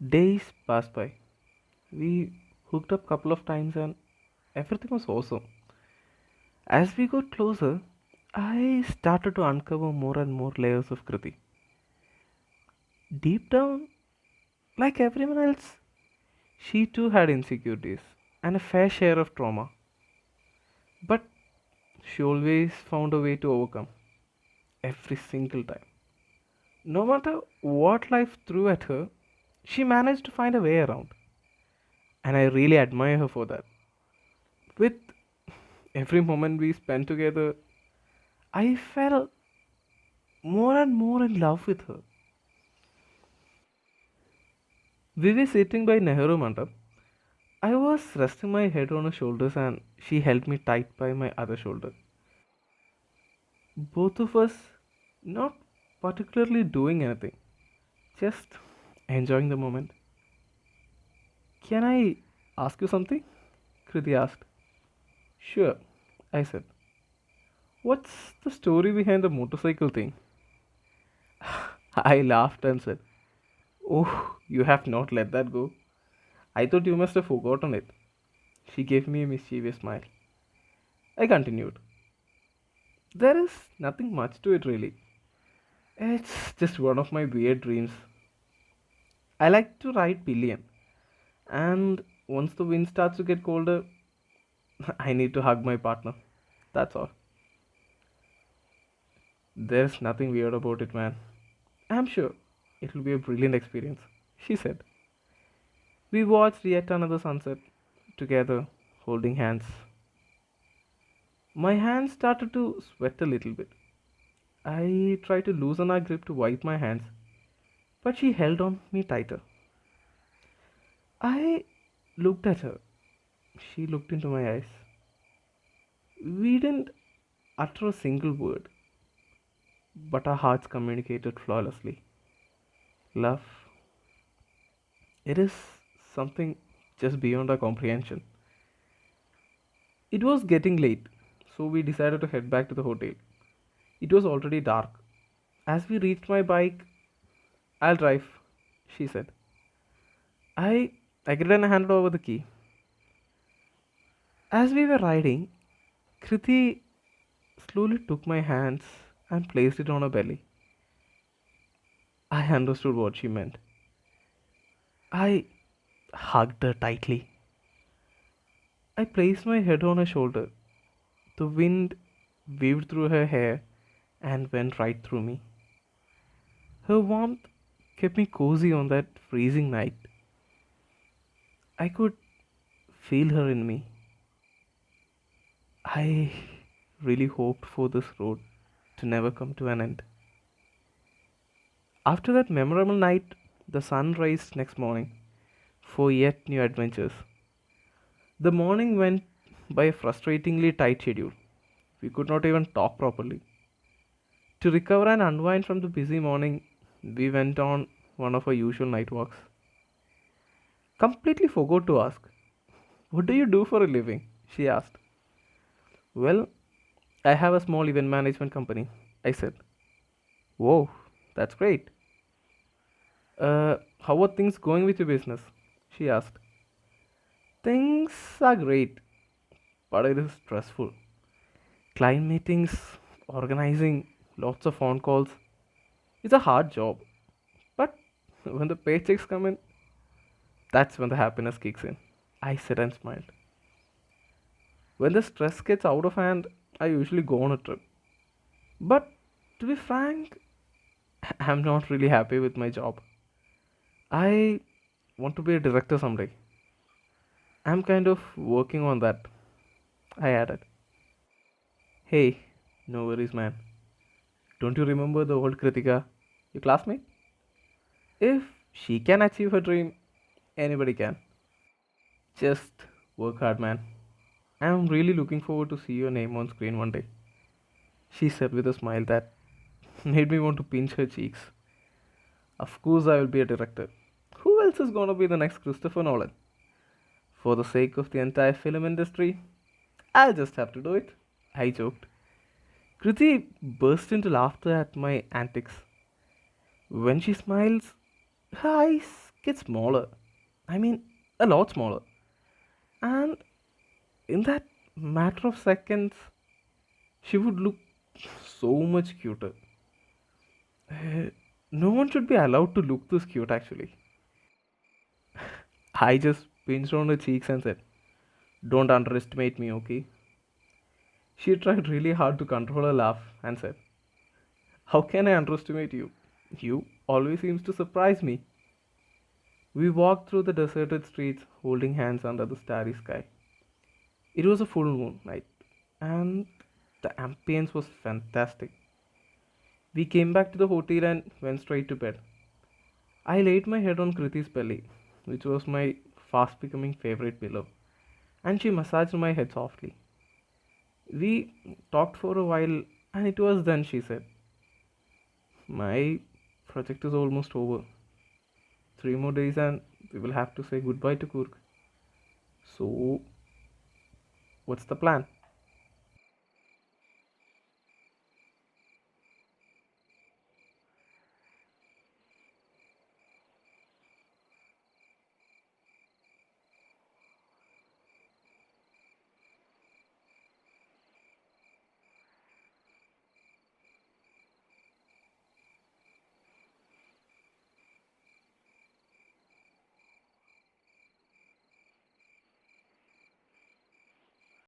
Days passed by. We hooked up couple of times and everything was awesome. As we got closer, I started to uncover more and more layers of Kriti. Deep down, like everyone else, she too had insecurities and a fair share of trauma. But she always found a way to overcome every single time. No matter what life threw at her, she managed to find a way around. And I really admire her for that. With every moment we spent together, I fell more and more in love with her. We were sitting by Nehru Mandap. I was resting my head on her shoulders and she held me tight by my other shoulder. Both of us not particularly doing anything, just enjoying the moment. Can I ask you something? Kriti asked. Sure, I said. What's the story behind the motorcycle thing? I laughed and said, oh, you have not let that go. I thought you must have forgotten it. She gave me a mischievous smile. I continued. There is nothing much to it really. It's just one of my weird dreams. I like to ride pillion, and once the wind starts to get colder, I need to hug my partner. That's all. There's nothing weird about it, man. I'm sure it'll be a brilliant experience, she said. We watched yet another sunset together, holding hands. My hands started to sweat a little bit. I tried to loosen our grip to wipe my hands, but she held on me tighter. I looked at her. She looked into my eyes. We didn't utter a single word, but our hearts communicated flawlessly. Love, it is something just beyond our comprehension. It was getting late, so we decided to head back to the hotel. It was already dark. As we reached my bike, I'll drive, she said. I agreed and handed over the key. As we were riding, Kriti slowly took my hands and placed it on her belly. I understood what she meant. I hugged her tightly. I placed my head on her shoulder. The wind weaved through her hair and went right through me. Her warmth kept me cozy on that freezing night. I could feel her in me. I really hoped for this road to never come to an end. After that memorable night, the sun raised next morning for yet new adventures. The morning went by a frustratingly tight schedule. We could not even talk properly. To recover and unwind from the busy morning, we went on one of our usual night walks. Completely forgot to ask, what do you do for a living? She asked. Well, I have a small event management company, I said. Whoa, that's great. How are things going with your business? She asked. Things are great, but it is stressful. Client meetings, organizing, lots of phone calls. It's a hard job. But when the paychecks come in, that's when the happiness kicks in. I said and smiled. When the stress gets out of hand, I usually go on a trip. But to be frank, I'm not really happy with my job. I want to be a director someday. I'm kind of working on that, I added. Hey, no worries, man. Don't you remember the old Kritika, your classmate? If she can achieve her dream, anybody can. Just work hard, man. I'm really looking forward to see your name on screen one day, she said with a smile that made me want to pinch her cheeks. Of course, I will be a director. Who else is gonna be the next Christopher Nolan? For the sake of the entire film industry, I'll just have to do it. I joked. Kriti burst into laughter at my antics. When she smiles, her eyes get smaller. I mean, a lot smaller. And in that matter of seconds, she would look so much cuter. Uh, no one should be allowed to look this cute actually. I just pinched on her cheeks and said, "Don't underestimate me, okay?" She tried really hard to control her laugh and said, "How can I underestimate you? You always seems to surprise me." We walked through the deserted streets holding hands under the starry sky. It was a full moon night and the ambience was fantastic. We came back to the hotel and went straight to bed. I laid my head on Kriti's belly, which was my fast becoming favorite pillow, and she massaged my head softly. We talked for a while, and it was then she said, "My project is almost over. 3 more days, and we will have to say goodbye to Kurk. So, what's the plan?"